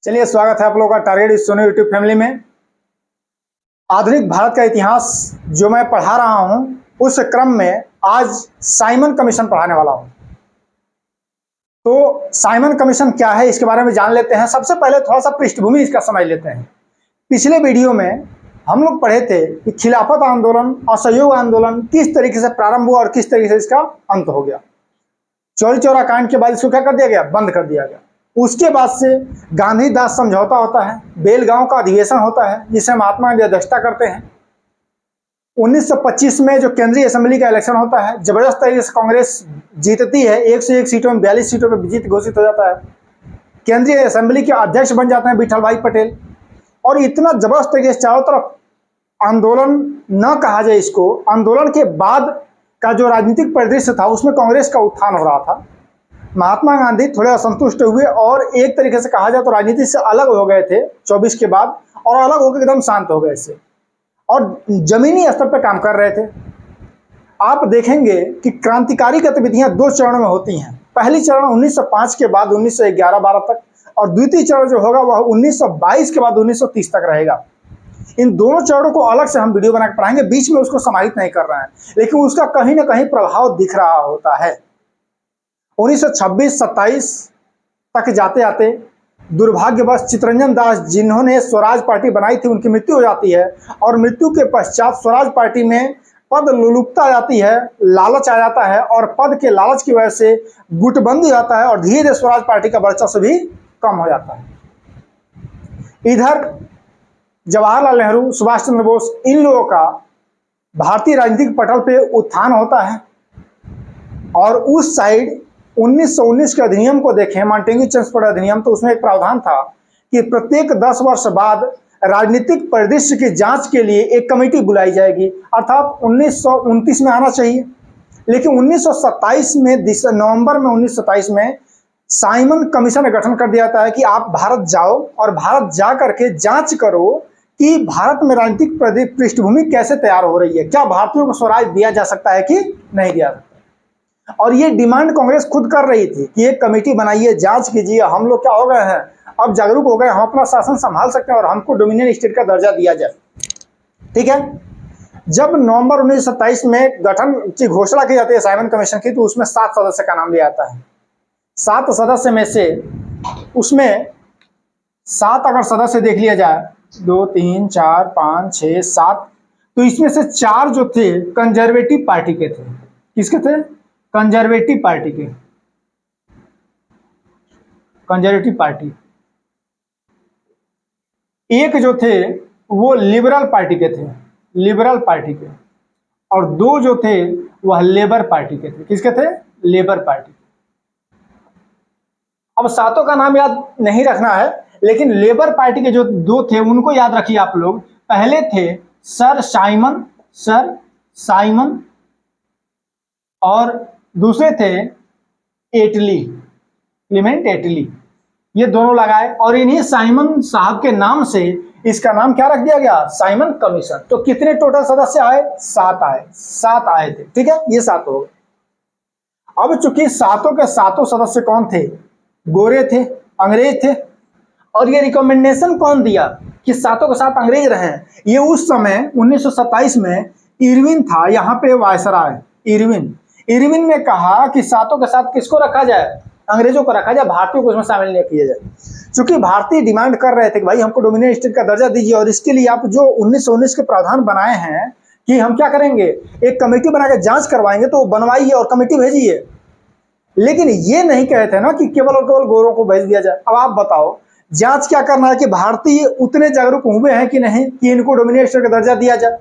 चलिए, स्वागत है आप लोगों का टारगेट सोनू यूट्यूब फैमिली में। आधुनिक भारत का इतिहास जो मैं पढ़ा रहा हूं, उस क्रम में आज साइमन कमीशन पढ़ाने वाला हूं। तो साइमन कमीशन क्या है, इसके बारे में जान लेते हैं। सबसे पहले थोड़ा सा पृष्ठभूमि इसका समझ लेते हैं। पिछले वीडियो में हम लोग पढ़े थे कि खिलाफत आंदोलन, असहयोग आंदोलन किस तरीके से प्रारंभ हुआ और किस तरीके से इसका अंत हो गया। चौरी चौरा कांड के बाद इसको क्या कर दिया गया, बंद कर दिया गया। उसके बाद से गांधी-दास समझौता होता है, बेलगांव का अधिवेशन होता है जिसे महात्मा गांधी अध्यक्षता करते हैं। 1925 में जो केंद्रीय असेंबली का इलेक्शन होता है, जबरदस्त तरीके से कांग्रेस जीतती है, 101 सीटों में 42 सीटों पर जीत घोषित हो जाता है। केंद्रीय असेंबली के अध्यक्ष बन जाते हैं विठल भाई पटेल। और इतना जबरदस्त तरीके से चारों तरफ आंदोलन न कहा जाए इसको, आंदोलन के बाद का जो राजनीतिक परिदृश्य था उसमें कांग्रेस का उत्थान हो रहा था। महात्मा गांधी थोड़े असंतुष्ट हुए और एक तरीके से कहा जाए तो राजनीति से अलग हो गए थे 24 के बाद, और अलग होकर एकदम शांत हो गए थे और जमीनी स्तर पर काम कर रहे थे। आप देखेंगे कि क्रांतिकारी गतिविधियां दो चरणों में होती हैं। पहली चरण 1905 के बाद 1911-12 तक, और द्वितीय चरण जो होगा वह 1922 के बाद 1930 तक रहेगा। इन दोनों चरणों को अलग से हम वीडियो बनाकर पढ़ाएंगे, बीच में उसको समाहित नहीं कर रहे हैं, लेकिन उसका कहीं ना कहीं प्रभाव दिख रहा होता है। 1926-27 तक जाते जाते दुर्भाग्यवश चित्तरंजन दास, जिन्होंने स्वराज पार्टी बनाई थी, उनकी मृत्यु हो जाती है। और मृत्यु के पश्चात स्वराज पार्टी में पद लुलुपता आ जाती है, लालच आ जाता है, और पद के लालच की वजह से गुटबंदी आता है और धीरे धीरे स्वराज पार्टी का वर्चस्व भी कम हो जाता है। इधर जवाहरलाल नेहरू, सुभाष चंद्र बोस, इन लोगों का भारतीय राजनीतिक पटल पे उत्थान होता है। और उस साइड 1919 के अधिनियम को देखें, मांटेग्यू चेम्सफोर्ड अधिनियम, तो उसमें एक प्रावधान था कि प्रत्येक 10 वर्ष बाद राजनीतिक परिदृश्य की जांच के लिए एक कमेटी बुलाई जाएगी, अर्थात 1929 में आना चाहिए। लेकिन 1927 में, नवंबर में 1927 में साइमन कमीशन का गठन कर दिया जाता है कि आप भारत जाओ और भारत जा करके जांच करो कि भारत में राजनीतिक पृष्ठभूमि कैसे तैयार हो रही है, क्या भारतीयों को स्वराज दिया जा सकता है कि नहीं दिया सकता। और ये डिमांड कांग्रेस खुद कर रही थी कि एक कमेटी बनाइए, जांच कीजिए, हम लोग क्या हो गए हैं, अब जागरूक हो गए, हम अपना शासन संभाल सकते हैं और हमको डोमिनियन स्टेट का दर्जा दिया जाए। ठीक है। जब नवंबर 1927 में गठन की घोषणा की जाती है साइमन कमीशन की, तो उसमें 7 सदस्य का नाम लिया जाता है। 7 सदस्य में से, उसमें 7 अगर सदस्य देख लिया जाए, 2 3 4 5 6 7, तो इसमें से 4 जो थे कंजर्वेटिव पार्टी के थे। किसके थे? कंजर्वेटिव पार्टी के। Conservative party. एक जो थे वो लिबरल पार्टी के थे, लिबरल पार्टी के। और 2 जो थे वह लेबर पार्टी के थे। किसके थे? Labour party. अब 7 का नाम याद नहीं रखना है, लेकिन लेबर पार्टी के जो 2 थे उनको याद रखिए आप लोग। पहले थे सर साइमन, और दूसरे थे एटली, क्लीमेंट एटली। ये दोनों लगाए, और इन्हीं साइमन साहब के नाम से इसका नाम क्या रख दिया गया? Simon commission. तो कितने टोटल सदस्य आए? 7 आए। 7 आए थे। ठीक है, ये 7 हो गए। अब चूंकि 7 के 7 सदस्य कौन थे? गोरे थे, अंग्रेज थे। और ये रिकमेंडेशन कौन दिया कि 7 के 7 अंग्रेज रहे? ये उस समय 1927 में इरविन था, यहाँ पे वायसराय इरविन ने कहा कि 7 के 7 किसको रखा जाए? अंग्रेजों को रखा जाए, भारतीयों को इसमें शामिल नहीं किया जाए। क्योंकि भारतीय डिमांड कर रहे थे कि भाई हमको डोमिनियन स्टेट का दर्जा दीजिए, और इसके लिए आप जो 1919 के प्रावधान बनाए हैं कि हम क्या करेंगे, एक कमेटी बनाकर जांच करवाएंगे, तो बनवाइए और कमेटी भेजिए। लेकिन ये नहीं कहते ना कि केवल और केवल गोरों को भेज दिया जाए। अब आप बताओ, जांच क्या करना है कि भारतीय उतने जागरूक हुए हैं कि नहीं कि इनको डोमिनियन स्टेट का दर्जा दिया जाए,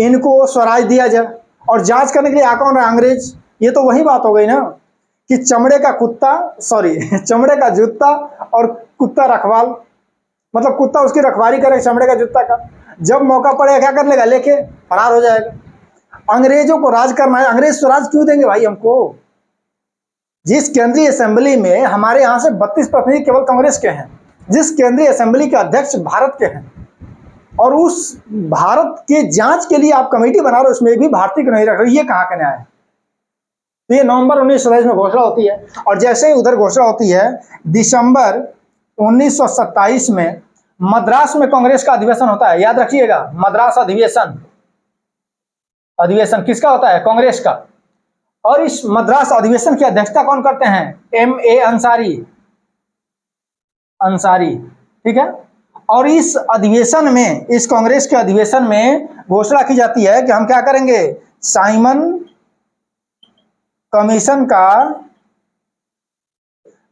इनको स्वराज दिया जाए। और जांच करने के लिए आ कौन रहा? अंग्रेज। ये तो वही बात हो गई ना कि चमड़े का जूता और कुत्ता रखवाल, मतलब कुत्ता उसकी रखवाली करे चमड़े का जूता का, जब मौका पड़ेगा क्या कर लेगा? लेके फरार हो जाएगा। अंग्रेजों को राज करना है, अंग्रेज स्वराज क्यों देंगे भाई हमको? जिस केंद्रीय असेंबली में हमारे यहाँ से 32 प्रतिनिधि केवल कांग्रेस के हैं, जिस केंद्रीय असेंबली के अध्यक्ष भारत के हैं, और उस भारत के जांच के लिए आप कमेटी बना रहे हो, उसमें भी भारतीय को नहीं रख रहे, ये कहाँ का न्याय है? तो ये नवंबर 1927 में घोषणा होती है। और जैसे ही उधर घोषणा होती है, दिसंबर 1927 में मद्रास में कांग्रेस का अधिवेशन होता है, याद रखिएगा, मद्रास अधिवेशन। अधिवेशन किसका होता है? कांग्रेस का। और इस मद्रास अधिवेशन की अध्यक्षता कौन करते हैं? M.A. अंसारी। अंसारी, ठीक है। और इस अधिवेशन में, इस कांग्रेस के अधिवेशन में घोषणा की जाती है कि हम क्या करेंगे? साइमन कमीशन का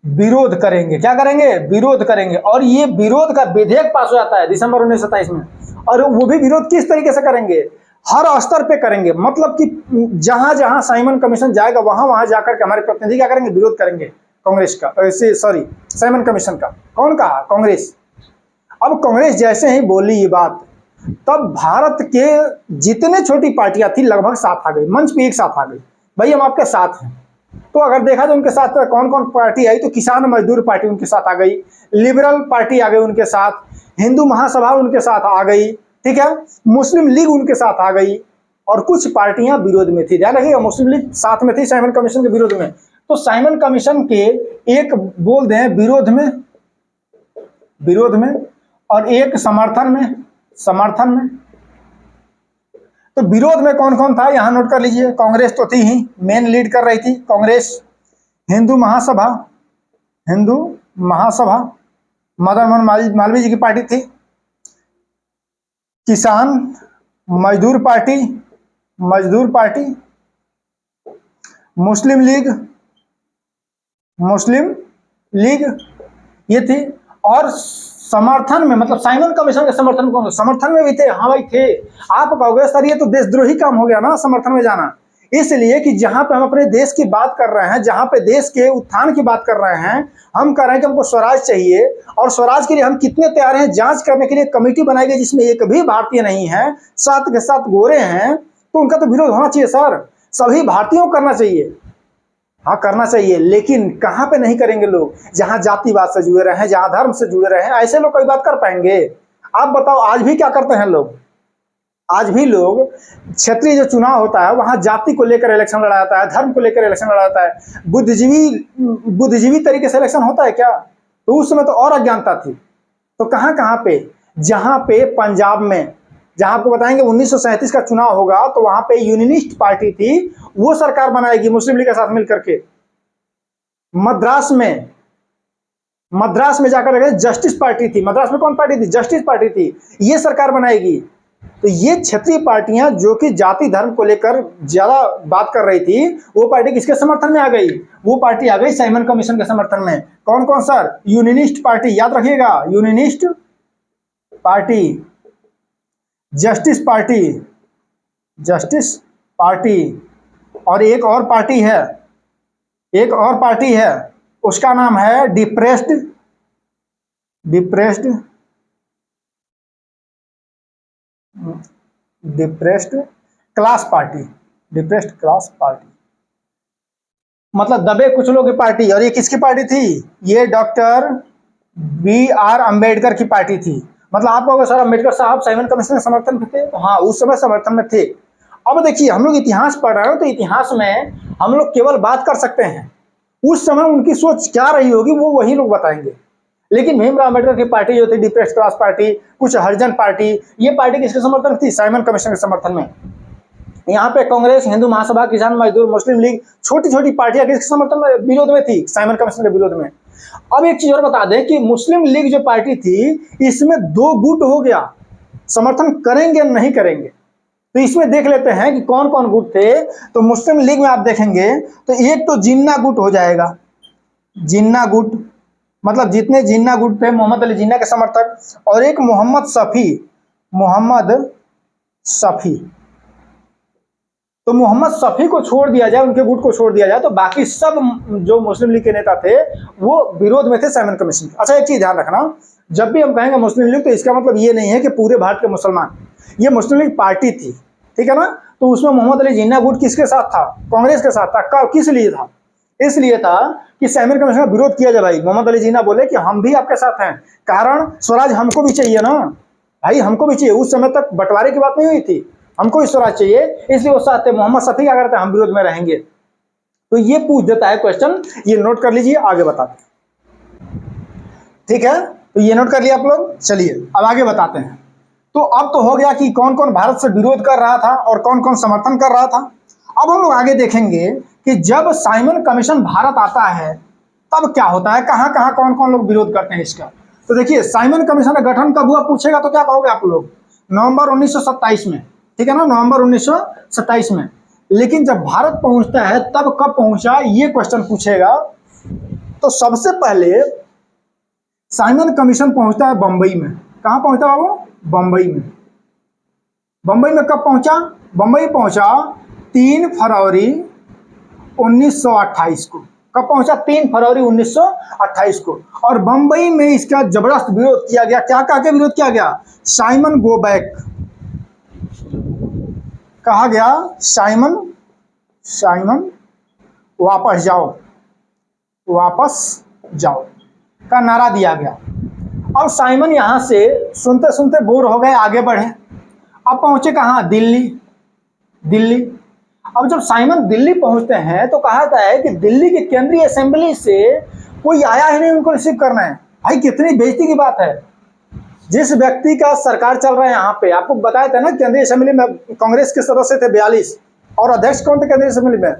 विरोध करेंगे। क्या करेंगे? विरोध करेंगे। और ये विरोध का विधेयक पास हो जाता है दिसंबर 1927 में। और वो भी विरोध किस तरीके से करेंगे? हर स्तर पे करेंगे, मतलब कि जहां जहां साइमन कमीशन जाएगा वहां वहां जाकर के हमारे प्रतिनिधि क्या करेंगे? विरोध करेंगे कांग्रेस का, सॉरी, साइमन कमीशन का। कौन कहा? कांग्रेस। अब कांग्रेस जैसे ही बोली ये बात, तब भारत के जितने छोटी पार्टियां थी लगभग साथ आ गई, मंच पे एक साथ आ गई, भाई हम आपके साथ हैं। तो अगर देखा जाए उनके साथ कौन कौन पार्टी आई, तो किसान मजदूर पार्टी उनके साथ आ गई, लिबरल पार्टी आ गई उनके साथ, हिंदू महासभा उनके साथ आ गई, ठीक है, मुस्लिम लीग उनके साथ आ गई, और कुछ पार्टियां विरोध में थी। ध्यान रखिएगा, मुस्लिम लीग साथ में थी साइमन कमीशन के विरोध में। तो साइमन कमीशन के एक बोल दें विरोध में, विरोध में, और एक समर्थन में, समर्थन में। तो विरोध में कौन कौन था यहां नोट कर लीजिए। कांग्रेस तो थी ही, मेन लीड कर रही थी कांग्रेस। हिंदू महासभा, हिंदू महासभा मदन मोहन मालवीय जी की पार्टी थी। किसान मजदूर पार्टी, मजदूर पार्टी। मुस्लिम लीग, मुस्लिम लीग ये थी। और समर्थन में, मतलब साइमन कमीशन के समर्थन कौन? समर्थन में भी थे। हाँ भाई थे। आप कहोगे सर ये तो देशद्रोही काम हो गया ना समर्थन में जाना। इसलिए कि जहां पे हम अपने देश की बात कर रहे हैं, जहां पे देश के उत्थान की बात कर रहे हैं, हम कह रहे हैं कि हमको स्वराज चाहिए, और स्वराज के लिए हम कितने तैयार हैं, जांच करने के लिए कमेटी बनाई गई जिसमें एक भी भारतीय नहीं है, साथ के साथ गोरे हैं, तो उनका तो विरोध होना चाहिए सर, सभी भारतीयों को करना चाहिए। हाँ करना चाहिए, लेकिन कहां पे नहीं करेंगे लोग? जहां जातिवाद से जुड़े रहे हैं, जहां धर्म से जुड़े रहे हैं, ऐसे लोग कोई बात कर पाएंगे? आप बताओ, आज भी क्या करते हैं लोग? आज भी लोग क्षेत्रीय जो चुनाव होता है वहां जाति को लेकर इलेक्शन लड़ा जाता है, धर्म को लेकर इलेक्शन लड़ा जाता है। बुद्धिजीवी तरीके से इलेक्शन होता है क्या? तो उस समय तो और अज्ञानता थी। तो कहां कहां पे? जहां पे पंजाब में, जहां आपको बताएंगे 1937 का चुनाव होगा, तो वहां पे यूनियनिस्ट पार्टी थी, वो सरकार बनाएगी मुस्लिम लीग के साथ मिलकर के। मद्रास में, मद्रास में जाकर जस्टिस पार्टी थी। मद्रास में कौन पार्टी थी? जस्टिस पार्टी थी, ये सरकार बनाएगी। तो ये क्षेत्रीय पार्टियां जो कि जाति धर्म को लेकर ज्यादा बात कर रही थी, वो पार्टी किसके समर्थन में आ गई? वो पार्टी आ गई साइमन कमीशन के समर्थन में। कौन कौन सर? यूनियनिस्ट पार्टी, याद रखिएगा, unionist party, justice party, justice party, और एक और पार्टी है, एक और पार्टी है, उसका नाम है depressed, depressed, depressed class party, depressed class party, मतलब दबे कुचलों की पार्टी। और ये किसकी पार्टी थी? ये डॉक्टर B.R. अम्बेडकर की पार्टी थी। मतलब आप कहोगे सर अम्बेडकर साहब साइमन कमीशन के समर्थन में थे? हाँ उस समय समर्थन में थे। अब देखिए, हम लोग इतिहास पढ़ रहे हो तो इतिहास में हम लोग केवल बात कर सकते हैं, उस समय उनकी सोच क्या रही होगी वो वही लोग बताएंगे। लेकिन भीमराव अम्बेडकर की पार्टी जो थी डिप्रेस्ड क्लास पार्टी, कुछ हरिजन पार्टी, ये पार्टी किसके समर्थन थी? साइमन कमीशन के समर्थन में। यहाँ पे कांग्रेस, हिंदू महासभा, किसान मजदूर, मुस्लिम लीग, छोटी छोटी पार्टियां किसके समर्थन में, विरोध में थी? साइमन कमीशन के विरोध में। अब एक चीज और बता दें कि मुस्लिम लीग जो पार्टी थी, इसमें दो गुट हो गया, समर्थन करेंगे नहीं करेंगे। तो इसमें देख लेते हैं कि कौन कौन गुट थे। तो मुस्लिम लीग में आप देखेंगे तो एक तो जिन्ना गुट हो जाएगा, जिन्ना गुट, मतलब जितने जिन्ना गुट थे मोहम्मद अली जिन्ना के समर्थक, और एक मोहम्मद शफी, मोहम्मद शफी। तो मोहम्मद शफी को छोड़ दिया जाए, उनके गुट को छोड़ दिया जाए, तो बाकी सब जो मुस्लिम लीग के नेता थे वो विरोध में थे साइमन कमीशन। अच्छा एक चीज ध्यान रखना, जब भी हम कहेंगे मुस्लिम लीग तो इसका मतलब ये नहीं है कि पूरे भारत के मुसलमान, ये मुस्लिम लीग पार्टी थी, ठीक है ना। तो उसमें मोहम्मद अली जिन्ना गुट किसके साथ था? कांग्रेस के साथ था। किस लिए था? इसलिए था कि साइमन कमीशन का विरोध किया जाए। भाई मोहम्मद अली जिन्ना बोले कि हम भी आपके साथ हैं, कारण स्वराज हमको भी चाहिए ना भाई, हमको भी चाहिए। उस समय तक बंटवारे की बात नहीं हुई थी, हमको भी स्वराज चाहिए, इसलिए वो साथ थे। मोहम्मद शफी क्या करते हैं? हम विरोध में रहेंगे। तो ये पूछ देता है क्वेश्चन, ये नोट कर लीजिए, आगे बताते हैं। ठीक है, तो ये नोट कर लिया आप लोग। चलिए अब आगे बताते हैं। तो अब तो हो गया कि कौन कौन भारत से विरोध कर रहा था और कौन कौन समर्थन कर रहा था। अब हम लोग आगे देखेंगे कि जब साइमन कमीशन भारत आता है तब क्या होता है, कहां कहां कौन कौन लोग विरोध करते हैं इसका। तो देखिए, साइमन कमीशन का गठन कब हुआ पूछेगा तो क्या कहोगे आप लोग, नवंबर 1927 में, ठीक है ना, नवंबर 1927 में। लेकिन जब भारत पहुंचता है तब कब पहुंचा, ये क्वेश्चन पूछेगा। तो सबसे पहले साइमन कमीशन पहुंचता है बंबई में। कहां पहुंचता है वो, बंबई में। बंबई में कब पहुंचा, बंबई पहुंचा 3 फरवरी 1928 को। कब पहुंचा, 3 फरवरी 1928 को। और बंबई में इसका जबरदस्त विरोध किया गया। क्या कहा के विरोध किया गया, साइमन गो बैक कहा गया, साइमन साइमन वापस जाओ, वापस जाओ का नारा दिया गया। अब साइमन यहां से सुनते सुनते बोर हो गए, आगे बढ़े। अब पहुंचे कहां, दिल्ली। दिल्ली। अब जब साइमन दिल्ली पहुंचते हैं तो कहा जाता है कि दिल्ली की केंद्रीय असेंबली से कोई आया ही नहीं उनको रिसीव करना है। भाई कितनी बेइज्जती की बात है। जिस व्यक्ति का सरकार चल रहा है यहाँ पे, आपको बताया था ना, केंद्रीय असेंबली में कांग्रेस के सदस्य थे 42 और अध्यक्ष कौन थे केंद्रीय असेंबली में,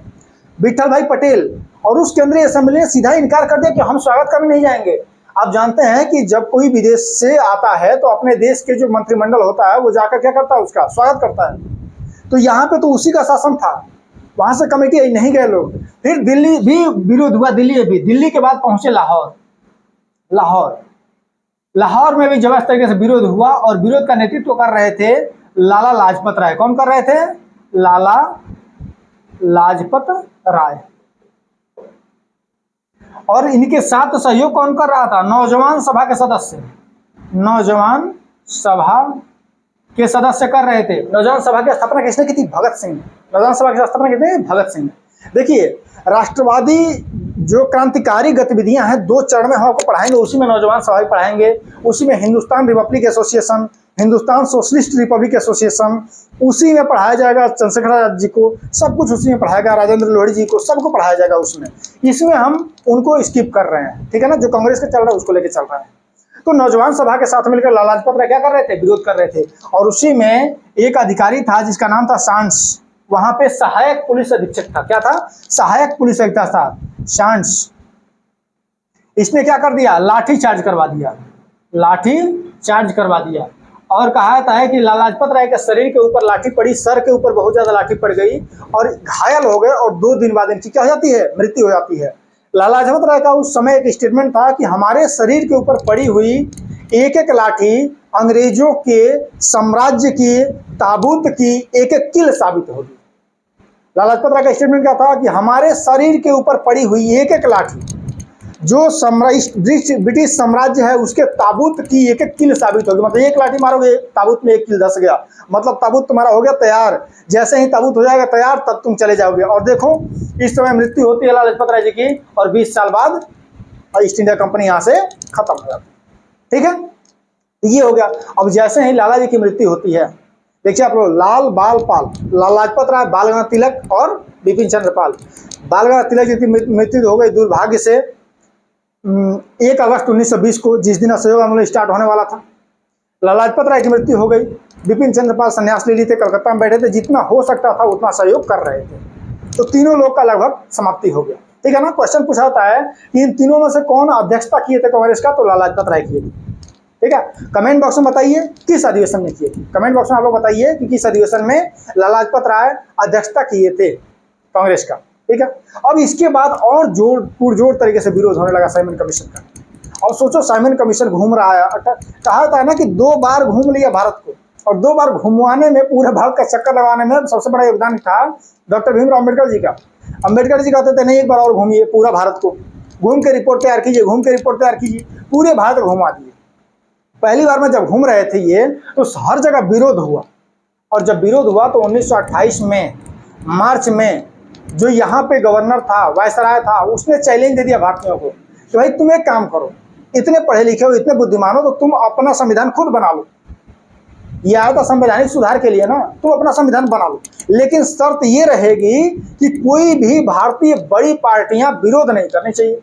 विठल भाई पटेल। और उस केंद्रीय असेंबली ने सीधा इनकार कर दिया कि हम स्वागत करने नहीं जाएंगे। आप जानते हैं कि जब कोई विदेश से आता है तो अपने देश के जो मंत्रिमंडल होता है वो जाकर क्या करता है, उसका स्वागत करता है। तो यहाँ पे तो उसी का शासन था, वहां से कमेटी नहीं गए लोग। फिर दिल्ली भी विरोध हुआ, दिल्ली भी। दिल्ली के बाद पहुंचे लाहौर। लाहौर लाहौर में भी जबरदस्त तरीके से विरोध हुआ और विरोध का नेतृत्व कर रहे थे लाला लाजपत राय। कौन कर रहे थे, लाला लाजपत राय। और इनके साथ सहयोग कौन कर रहा था, नौजवान सभा के सदस्य। नौजवान सभा के सदस्य कर रहे थे। नौजवान सभा की स्थापना किसने की थी, भगत सिंह। नौजवान सभा की स्थापना किसने, भगत सिंह। देखिए, राष्ट्रवादी जो क्रांतिकारी गतिविधियां हैं 2 चरण में हम आपको पढ़ाएंगे। उसी में नौजवान सभा भी पढ़ाएंगे, उसी में Hindustan Republic association, Hindustan socialist Republic association, उसी में पढ़ाया जाएगा चंद्रशेखर आजाद जी को, सब कुछ उसी में पढ़ाएगा, राजेंद्र लोहड़ी जी को, सबको पढ़ाया जाएगा उसमें। इसमें हम उनको स्किप कर रहे हैं, ठीक है ना, जो कांग्रेस का चल रहा है उसको लेकर चल रहा है। तो नौजवान सभा के साथ मिलकर लाला लाजपत राय क्या कर रहे थे, विरोध कर रहे थे। और उसी में एक अधिकारी था जिसका नाम था सांस, वहां पे सहायक पुलिस अधीक्षक था। क्या था, सहायक पुलिस अधीक्षक था सांस। इसने क्या कर दिया, लाठी चार्ज करवा दिया, लाठी चार्ज करवा दिया। और कहा जाता है कि लाला लाजपत राय के शरीर के ऊपर लाठी पड़ी, सर के ऊपर बहुत ज्यादा लाठी पड़ गई और घायल हो गए। और 2 दिन बाद इनकी क्या हो जाती है, मृत्यु हो जाती है। लाला लाजपत राय का उस समय एक स्टेटमेंट था कि हमारे शरीर के ऊपर पड़ी हुई एक एक लाठी अंग्रेजों के साम्राज्य की ताबूत की एक एक किल साबित होगी। लाला लाजपत राय का स्टेटमेंट क्या था कि हमारे शरीर के ऊपर पड़ी हुई एक एक लाठी जो ब्रिटिश साम्राज्य है उसके ताबूत की एक एक किल साबित होगी। मतलब एक लाठी मारोगे ताबूत में एक किल धस गया, मतलब ताबूत तुम्हारा हो गया तैयार। जैसे ही ताबूत हो जाएगा तैयार तब तुम चले जाओगे। और देखो इस समय मृत्यु होती है लाला लाजपत राय जी की और 20 साल बाद ईस्ट इंडिया कंपनी यहाँ से खत्म हो जाती है, ठीक है। ये हो गया। अब जैसे ही लाला जी की मृत्यु होती है, देखिए आप लोग, लाल बाल पाल, लाला लाजपत राय, बाल गंगाधर तिलक और बिपिन चंद्र पाल। बाल गंगाधर तिलक जी की मृत्यु हो गई दुर्भाग्य से 1 अगस्त 1920 को, जिस दिन असहयोग आंदोलन स्टार्ट होने वाला था। लाला लाजपत राय की मृत्यु हो गई। बिपिन चंद्र पाल संन्यास ले लिए थे, कलकत्ता में बैठे थे, जितना हो सकता था उतना सहयोग कर रहे थे। तो तीनों लोग का लगभग समाप्ति हो गया, ठीक है ना। क्वेश्चन पूछा होता है कि इन तीनों में से कौन अध्यक्षता किए थे कांग्रेस का, तो लाला लाजपत राय किए थे, ठीक है। कमेंट बॉक्स में बताइए किस अधिवेशन में किए थे। कमेंट बॉक्स में आप लोग बताइए कि किस अधिवेशन में लाला लाजपत राय अध्यक्षता किए थे कांग्रेस का, ठीक है। अब इसके बाद और पुरजोर तरीके से विरोध होने लगा साइमन कमीशन का। और सोचो, साइमन कमीशन घूम रहा है, कहा था ना कि 2 बार घूम लिया भारत को, और 2 बार घुमवाने में, पूरे भारत का चक्कर लगाने में सबसे बड़ा योगदान था डॉक्टर भीमराव अम्बेडकर जी का। अम्बेडकर जी कहते थे नहीं, एक बार और घूमिए पूरा भारत को, घूम के रिपोर्ट तैयार कीजिए, घूम के रिपोर्ट तैयार कीजिए। पूरे भारत को घुमा दिए। पहली बार में जब घूम रहे थे ये, तो हर जगह विरोध हुआ। और जब विरोध हुआ तो 1928 में मार्च में जो यहाँ पे गवर्नर था, वायसराय था, उसने चैलेंज दे दिया भारतीयों को कि भाई तुम एक काम करो, इतने पढ़े लिखे हो, इतने बुद्धिमान हो, तो तुम अपना संविधान खुद बना लो। ये आया था संवैधानिक सुधार के लिए ना, तुम अपना संविधान बना लो, लेकिन शर्त ये रहेगी कि कोई भी भारतीय बड़ी पार्टियां विरोध नहीं करनी चाहिए।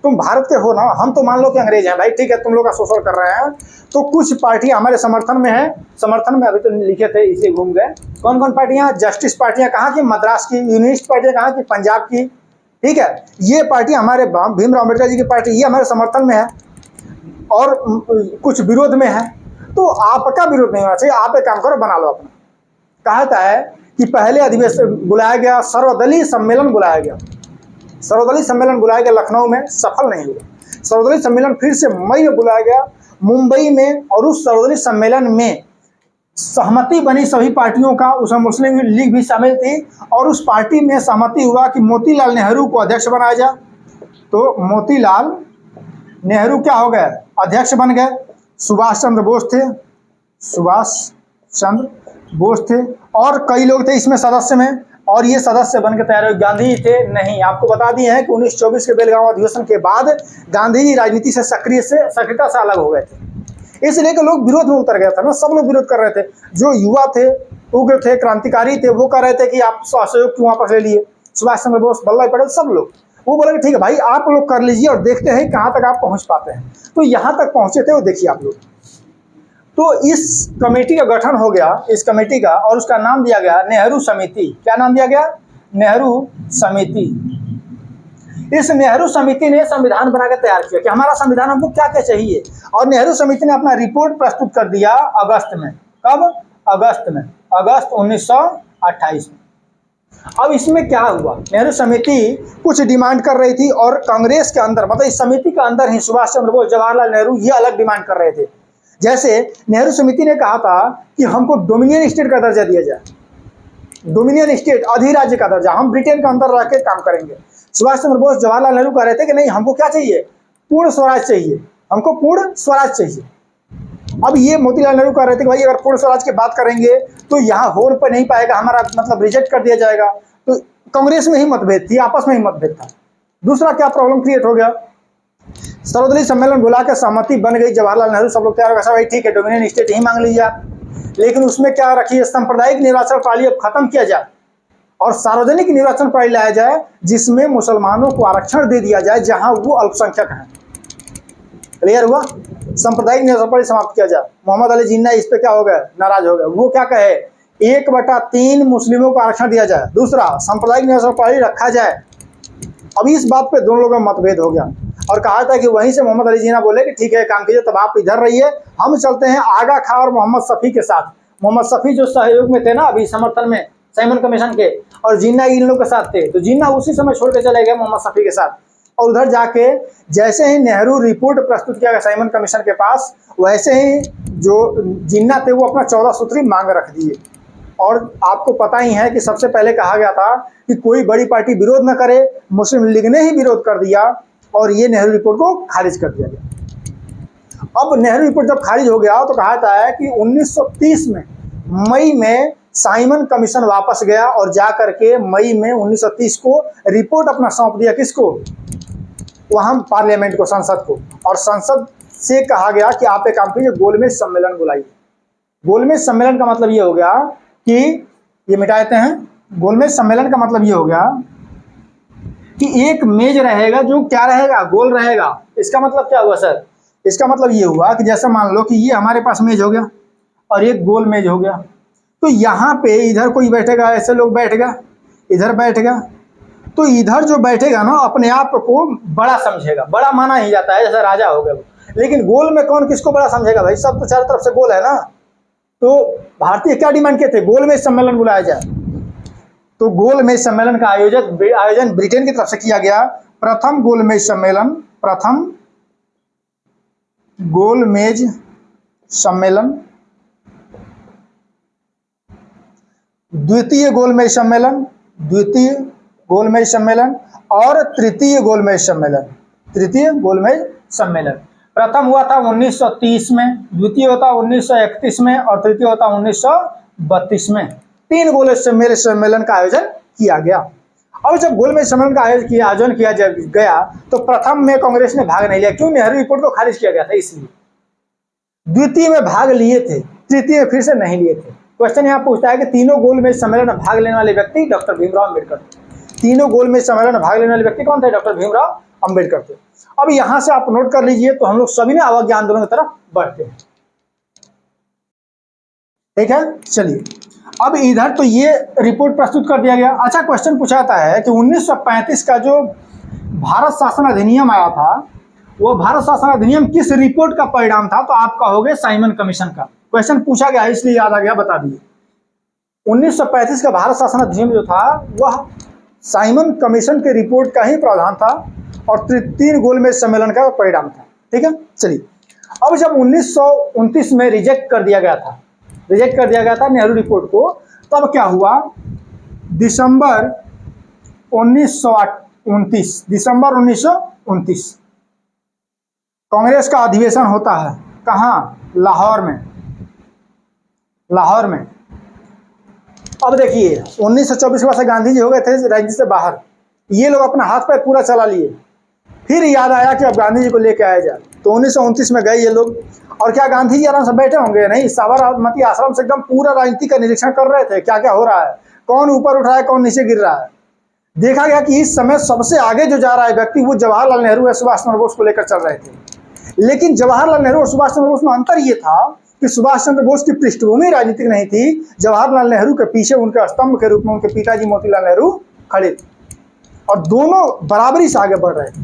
तुम भारत के हो ना, हम तो मान लो कि अंग्रेज हैं भाई, ठीक है, तुम लोग का शोषण कर रहे हैं, तो कुछ पार्टी हमारे समर्थन में है, समर्थन में अभी तो लिखे थे इसे घूम गए, कौन कौन पार्टियां, जस्टिस पार्टियां कहाँ की, मद्रास की, यूनिस्ट पार्टियां कहाँ की, पंजाब की, ठीक है, ये पार्टी हमारे भीमराव अम्बेडकर जी की पार्टी, ये हमारे समर्थन में है और कुछ विरोध में है, तो आपका विरोध नहीं होना चाहिए, आप एक काम करो, बना लो अपना। कहा है कि पहले अधिवेशन बुलाया गया, सर्वदलीय सम्मेलन बुलाया गया, सर्वदलीय सम्मेलन बुलाया गया लखनऊ में, सफल नहीं हुआ। सर्वदलीय सम्मेलन फिर से मई में बुलाया गया मुंबई में, और उस सर्वदलीय सम्मेलन में सहमति बनी सभी पार्टियों का, उसमें मुस्लिम लीग भी शामिल थी, और उस पार्टी में सहमति हुआ कि मोतीलाल नेहरू को अध्यक्ष बनाया जाए। तो मोतीलाल नेहरू क्या हो गए, अध्यक्ष बन गए। सुभाष चंद्र बोस थे, सुभाष चंद्र बोस थे, और कई लोग थे इसमें सदस्य में, और ये सदस्य बनकर तैयार हुए। गांधी थे नहीं, आपको बता दिए हैं कि 1924 के बेलगांव अधिवेशन के बाद गांधी जी राजनीति से सक्रियता से अलग हो गए थे, इसलिए कि लोग विरोध में उतर गया था ना, सब लोग विरोध कर रहे थे, जो युवा थे, उग्र थे, क्रांतिकारी थे, वो कह रहे थे कि आप असहयोग क्यों वापस ले लिए, सुभाष चंद्र बोस, वल्लभ भाई पटेल, सब लोग, वो बोले ठीक है भाई आप लोग कर लीजिए और देखते हैं कहाँ तक आप पहुँच पाते हैं। तो यहाँ तक पहुँचे थे, वो देखिए आप लोग। तो इस कमेटी का गठन हो गया, इस कमेटी का, और उसका नाम दिया गया नेहरू समिति। क्या नाम दिया गया, नेहरू समिति। इस नेहरू समिति ने संविधान बनाकर तैयार किया कि हमारा संविधान हमको क्या क्या चाहिए, और नेहरू समिति ने अपना रिपोर्ट प्रस्तुत कर दिया अगस्त में। कब, अगस्त में, अगस्त 1928 में। अब इसमें क्या हुआ, नेहरू समिति कुछ डिमांड कर रही थी, और कांग्रेस के अंदर, मतलब इस समिति के अंदर ही सुभाष चंद्र बोस, जवाहरलाल नेहरू, ये अलग डिमांड कर रहे थे। जैसे नेहरू समिति ने कहा था कि हमको डोमिनियन स्टेट का दर्जा दिया जाए, डोमिनियन स्टेट, अधिराज्य का दर्जा, हम ब्रिटेन के अंदर रह के काम करेंगे। सुभाष चंद्र बोस, जवाहरलाल नेहरू कह रहे थे कि नहीं, हमको क्या चाहिए, पूर्ण स्वराज चाहिए, हमको पूर्ण स्वराज चाहिए। अब ये मोतीलाल नेहरू कह रहे थे कि भाई अगर पूर्ण स्वराज की बात करेंगे तो यहाँ होड़ पर नहीं पाएगा, हमारा मतलब रिजेक्ट कर दिया जाएगा। तो कांग्रेस में ही मतभेद थी, आपस में ही मतभेद था। दूसरा क्या प्रॉब्लम क्रिएट हो गया, सर्वदलीय सम्मेलन बुला के सहमति बन गई, जवाहरलाल नेहरू सब लोग तैयार हो गए, भाई ठीक है डोमिनियन स्टेट ही मांग लीजिए आप, लेकिन उसमें क्या रखिए, सांप्रदायिक निर्वाचन प्रणाली अब खत्म किया जाए और सार्वजनिक निर्वाचन प्रणाली लाया जाए, जिसमें मुसलमानों को आरक्षण दे दिया जाए जहां वो अल्पसंख्यक हैं। क्लियर हुआ, सांप्रदायिक निर्वाचन प्रणाली समाप्त किया जाए। मोहम्मद अली जिन्ना इस पे क्या हो गए, नाराज हो गए, वो क्या कहे, 1/3 मुस्लिमों को आरक्षण दिया जाए, दूसरा सांप्रदायिक निर्वाचन प्रणाली रखा जाए। अब इस बात पे दोनों लोगों में मतभेद हो गया, और कहा था कि वहीं से मोहम्मद अली जिन्ना बोले कि ठीक है काम कीजिए, तब आप इधर रहिए, हम चलते हैं आगा खां और मोहम्मद शफी के साथ। मोहम्मद शफी जो सहयोग में थे ना अभी समर्थन में साइमन कमीशन के, और जिन्ना इन लोगों के साथ थे, तो जिन्ना उसी समय छोड़ के चले गए मोहम्मद शफी के साथ। और उधर जाके जैसे ही नेहरू रिपोर्ट प्रस्तुत किया गया साइमन कमीशन के पास, वैसे ही जो जिन्ना थे वो अपना 14 सूत्री मांग रख दिए। और आपको पता ही है कि सबसे पहले कहा गया था कि कोई बड़ी पार्टी विरोध न करे, मुस्लिम लीग ने ही विरोध कर दिया और ये नेहरू रिपोर्ट को खारिज कर दिया गया। अब नेहरू रिपोर्ट जब खारिज हो गया तो कहा था कि 1930 में मई में साइमन कमीशन वापस गया और जा करके मई में 1930 को रिपोर्ट अपना सौंप दिया, किसको, वहां पार्लियामेंट को, संसद को। और संसद से कहा गया कि आप एक काम कीजिए, गोलमेज सम्मेलन बुलाइए। गोलमेज सम्मेलन का मतलब ये हो गया कि ये मिटा देते हैं, गोलमेज सम्मेलन का मतलब ये हो गया कि एक मेज रहेगा जो क्या रहेगा, गोल रहेगा। इसका मतलब क्या हुआ सर, इसका मतलब ये हुआ कि जैसे मान लो कि ये हमारे पास मेज हो गया और एक गोल मेज हो गया, तो यहाँ पे इधर कोई बैठेगा, ऐसे लोग बैठेगा, इधर बैठेगा, तो इधर जो बैठेगा ना अपने आप को बड़ा समझेगा, बड़ा माना ही जाता है, जैसे राजा हो गया। लेकिन गोल में कौन किसको बड़ा समझेगा भाई, सब तो चारों तरफ से गोल है ना। तो भारतीय क्या डिमांड किए थे, गोलमेज सम्मेलन बुलाया जाए। तो गोलमेज सम्मेलन का आयोजन ब्रिटेन की तरफ से किया गया। प्रथम गोलमेज सम्मेलन, प्रथम गोलमेज सम्मेलन, द्वितीय गोलमेज सम्मेलन, द्वितीय गोलमेज सम्मेलन और तृतीय गोलमेज सम्मेलन, तृतीय गोलमेज सम्मेलन। प्रथम हुआ था 1930 में, द्वितीय होता 1931 में और तृतीय होता 1932 में। 3 गोलमेज सम्मेलन का आयोजन किया गया। और जब गोलमेज सम्मेलन का आयोजन किया गया तो प्रथम में कांग्रेस ने भाग नहीं लिया, क्यों, नेहरू रिपोर्ट को खारिज किया गया था इसलिए। द्वितीय में भाग लिए थे, तृतीय में फिर से नहीं लिए थे। क्वेश्चन यहाँ पूछता है कि तीनों गोलमेज सम्मेलन में भाग लेने वाले व्यक्ति डॉक्टर भीमराव अम्बेडकर। तीनों गोलमेज सम्मेलन में भाग लेने वाले व्यक्ति कौन थे? डॉक्टर भीमराव अंबेडकर थे। अब यहां से आप नोट कर लीजिए, तो हम लोग सभी ने अवज्ञा आंदोलन की तरफ बढ़ते हैं। ठीक है, चलिए अब इधर तो ये रिपोर्ट प्रस्तुत कर दिया गया। अच्छा, क्वेश्चन पूछा जाता है कि 1935 का जो भारत शासन अधिनियम आया था, वो भारत शासन अधिनियम किस रिपोर्ट का परिणाम था? तो आप कहोगे साइमन कमीशन का। क्वेश्चन पूछा गया इसलिए याद आ गया, बता दिए। 1935 का भारत शासन अधिनियम जो था वह साइमन कमीशन के रिपोर्ट का ही प्रावधान था और 3 गोलमेज सम्मेलन का परिणाम था। ठीक है, चलिए अब जब 1929 में रिजेक्ट कर दिया गया था नेहरू रिपोर्ट को, तब क्या हुआ? दिसंबर 1929 कांग्रेस का अधिवेशन होता है। कहाँ? लाहौर में। अब देखिए 1924 के बाद से गांधी जी हो गए थे राजनीति से बाहर, ये लोग अपना हाथ पैर पूरा चला लिए। फिर याद आया कि अब गांधी जी को लेकर आया जाए, तो 1929 में गए ये लोग। और क्या गांधी जी आराम से बैठे होंगे? नहीं, साबरमती आश्रम से एकदम पूरा राजनीति का निरीक्षण कर रहे थे, क्या क्या हो रहा है, कौन ऊपर उठ रहा है, कौन नीचे गिर रहा है। देखा गया कि इस समय सबसे आगे जो जा रहा है व्यक्ति वो जवाहरलाल नेहरू या सुभाष चंद्र बोस को लेकर चल रहे थे। लेकिन जवाहरलाल नेहरू और सुभाष चंद्र बोस में अंतर ये था कि सुभाष चंद्र बोस की पृष्ठभूमि राजनीतिक नहीं थी। जवाहरलाल नेहरू के पीछे उनके स्तंभ के रूप में उनके पिताजी मोतीलाल नेहरू खड़े थे और दोनों बराबरी से आगे बढ़ रहे थे।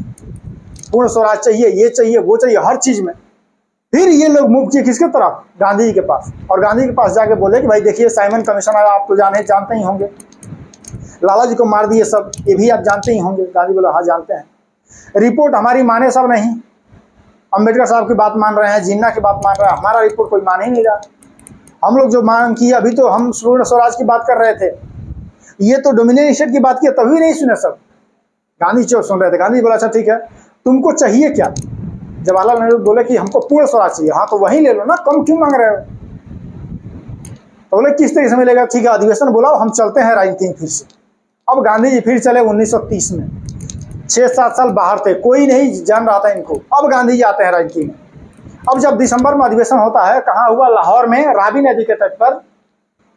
पूर्ण स्वराज चाहिए, ये चाहिए, वो चाहिए, हर चीज में। फिर ये लोग मूव किए किसके तरफ? गांधी जी के पास। और गांधी जी के पास जाके बोले कि भाई देखिए साइमन कमीशन आया, आप तो जानते ही होंगे, लाला जी को मार दिए सब, ये भी आप जानते ही होंगे। गांधी बोला हाँ जानते हैं, रिपोर्ट हमारी माने सब नहीं। अंबेडकर साहब की बात मान रहे हैं, जिन्ना की बात मान रहे हैं, हमारा रिपोर्ट कोई मान ही नहीं रहा। हम लोग जो मांग की, अभी तो हम पूर्ण स्वराज की बात कर रहे थे, ये तो डोमिनियन स्टेट की बात की, तभी नहीं सुने सब। गांधी चौक सुन रहे थे। गांधी बोला अच्छा ठीक है, तुमको चाहिए क्या? जवाहरलाल नेहरू बोले कि हमको पूर्ण स्वराज चाहिए। हाँ तो वही ले लो ना, कम क्यों मांग रहे हो? तो बोले किस तरीके से मिलेगा? ठीक है, अधिवेशन बुलाओ, हम चलते हैं राजनीति में फिर से। अब गांधी जी फिर चले 1930 में। 6-7 साल बाहर थे, कोई नहीं जान रहा था इनको। अब गांधी जी आते हैं राजनीति में। अब जब दिसंबर में अधिवेशन होता है, कहाँ हुआ? लाहौर में, रावी नदी के तट पर।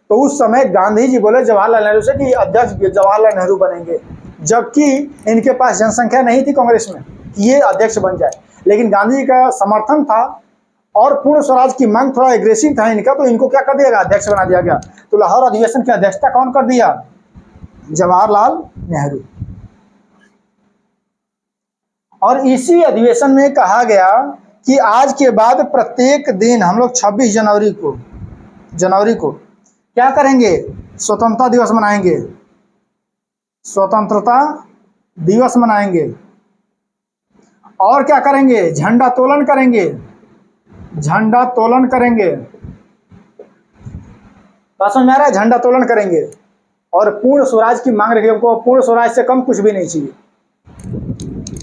तो उस समय गांधी जी बोले जवाहरलाल नेहरू से कि अध्यक्ष जवाहरलाल नेहरू बनेंगे, जबकि इनके पास जनसंख्या नहीं थी कांग्रेस में कि ये अध्यक्ष बन जाए। लेकिन गांधी जी का समर्थन था और पूर्ण स्वराज की मांग थोड़ा एग्रेसिव था इनका, तो इनको क्या कर दिया गया? अध्यक्ष बना दिया गया। तो लाहौर अधिवेशन की अध्यक्षता कौन कर दिया? जवाहरलाल नेहरू। और इसी अधिवेशन में कहा गया कि आज के बाद प्रत्येक दिन हम लोग 26 जनवरी को क्या करेंगे? स्वतंत्रता दिवस मनाएंगे। स्वतंत्रता दिवस मनाएंगे। और क्या करेंगे? झंडा तोलन करेंगे। बात समझ में आ रहा है? झंडा तोलन करेंगे और पूर्ण स्वराज की मांग रखी। हमको पूर्ण स्वराज से कम कुछ भी नहीं चाहिए।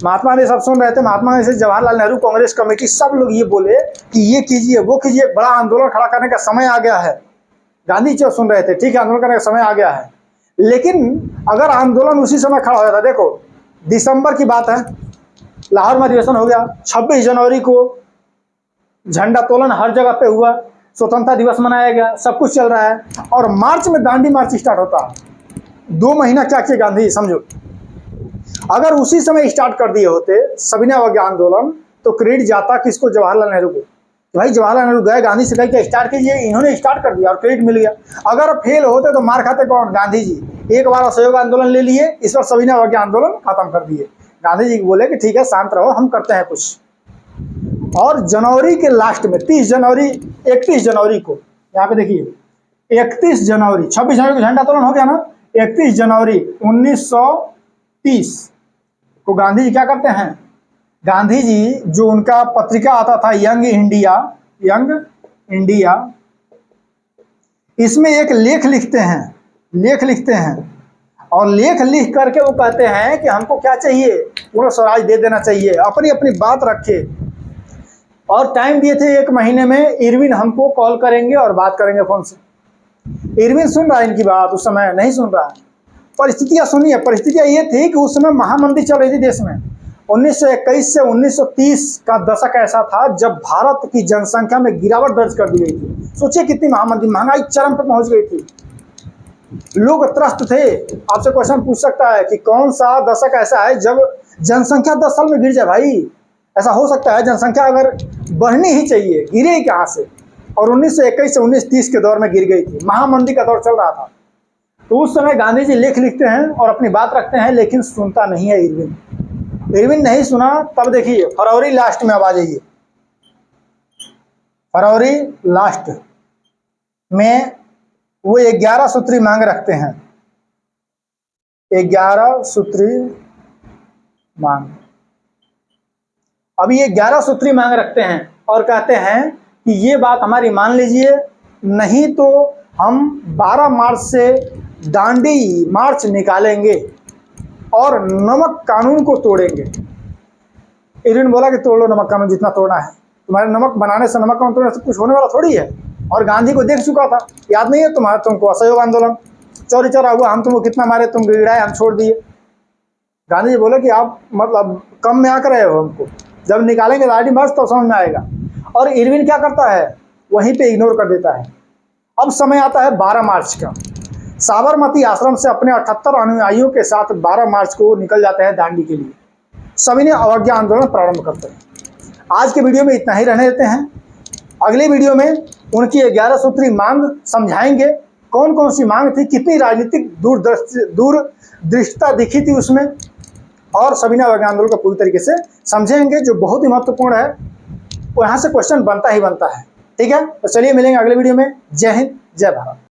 महात्मा गांधी सब सुन रहे थे। महात्मा गांधी से जवाहरलाल नेहरू, कांग्रेस कमेटी, सब लोग ये बोले कि ये कीजिए, वो कीजिए, बड़ा आंदोलन खड़ा करने का समय आ गया है। गांधी जी सुन रहे थे, ठीक है आंदोलन करने का समय आ गया है। लेकिन अगर आंदोलन उसी समय खड़ा हो जाता, देखो दिसंबर की बात है, लाहौर में अधिवेशन हो गया, 26 जनवरी को झंडा तोलन हर जगह पे हुआ, स्वतंत्रता दिवस मनाया गया, सब कुछ चल रहा है, और मार्च में दांडी मार्च स्टार्ट होता है। 2 महीना क्या किए गांधी जी समझो। अगर उसी समय स्टार्ट कर दिए होते सविनय अवज्ञा आंदोलन, तो क्रेडिट जाता किसको? जवाहरलाल नेहरू को। भाई जवाहरलाल नेहरू गए गांधी से कह के स्टार्ट कीजिए, इन्होंने स्टार्ट कर दिया और क्रेडिट मिल गया। अगर फेल होते तो मार खाते कौन? गांधी जी। एक बार असहयोग आंदोलन ले लिए, इस बार सविनय अवज्ञा आंदोलन खत्म कर दिए। गांधी जी बोले कि ठीक है शांत रहो, हम करते हैं कुछ। और जनवरी के लास्ट में 31 जनवरी को, यहाँ पे देखिए 31 जनवरी, 26 जनवरी को झंडा तोलन हो गया ना, 31 जनवरी 1930 को गांधी जी क्या करते हैं? गांधी जी जो उनका पत्रिका आता था यंग इंडिया, इसमें एक लेख लिखते हैं और लेख लिख करके वो कहते हैं कि हमको क्या चाहिए? पूर्ण स्वराज दे देना चाहिए। अपनी अपनी बात रखे और टाइम दिए थे 1 महीने में। इरविन हमको कॉल करेंगे और बात करेंगे फोन से। इरविन सुन रहा है इनकी बात? उस समय नहीं सुन रहा है। परिस्थितियां सुनिए, परिस्थितियां ये थी कि उस समय महामंदी चल रही थी देश में। 1921 से 1930 का दशक ऐसा था जब भारत की जनसंख्या में गिरावट दर्ज कर दी गई थी। सोचिए कितनी महामंदी, महंगाई चरम पर पहुंच गई थी। लोग त्रस्त थे। आपसे क्वेश्चन पूछ सकता है कि कौन सा दशक ऐसा है जब जनसंख्या 10 साल में गिर जाए भाई। ऐसा हो सकता है, जनसंख्या अगर बढ़नी ही चाहिए, गिरे ही कहाँ से। और 1921 से 1930 के दौर में गिर गई थी, महामंदी का दौर चल रहा था। तो उस समय गांधी जी लेख लिखते हैं और अपनी बात रखते हैं, लेकिन सुनता नहीं है इरविन। इरविन नहीं सुना। तब देखिए फरवरी लास्ट में, अब आ जाइए फरवरी लास्ट में वो 11 सूत्री मांग रखते हैं। 11 सूत्री मांग। अब ये 11 सूत्री मांग रखते हैं और कहते हैं कि ये बात हमारी मान लीजिए, नहीं तो हम 12 मार्च से दांडी मार्च निकालेंगे और नमक कानून को तोड़ेंगे। इरविन बोला कि तोड़ लो नमक कानून, जितना तोड़ना है। तुम्हारे नमक बनाने से, नमक कानून तोड़ने से कुछ होने वाला थोड़ी है। और गांधी को देख चुका था, याद नहीं है तुमको असहयोग आंदोलन, चौरी चौरा हुआ, हम तुमको कितना मारे, तुम गिड़ाए, हम छोड़ दिए। गांधी जी बोले कि आप मतलब कम में आकर रहे हो हमको, जब निकालेंगे दांडी मार्च तो समझ में आएगा। और इरविन क्या करता है, वहीं पे इग्नोर कर देता है। अब समय आता है 12 मार्च का। साबरमती आश्रम से अपने 78 अनुयायियों के साथ 12 मार्च को निकल जाते हैं दांडी के लिए। सभी ने अवज्ञा आंदोलन प्रारंभ करते हैं। आज के वीडियो में इतना ही रहने देते हैं। अगले वीडियो में उनकी 11 सूत्री मांग समझाएंगे, कौन कौन सी मांग थी, कितनी राजनीतिक दूरदृष्टता दिखी थी उसमें, और सविनय अवज्ञा आंदोलन को पूरी तरीके से समझेंगे, जो बहुत ही महत्वपूर्ण है। वहां से क्वेश्चन बनता ही बनता है। ठीक है, तो चलिए मिलेंगे अगले वीडियो में। जय हिंद, जय भारत।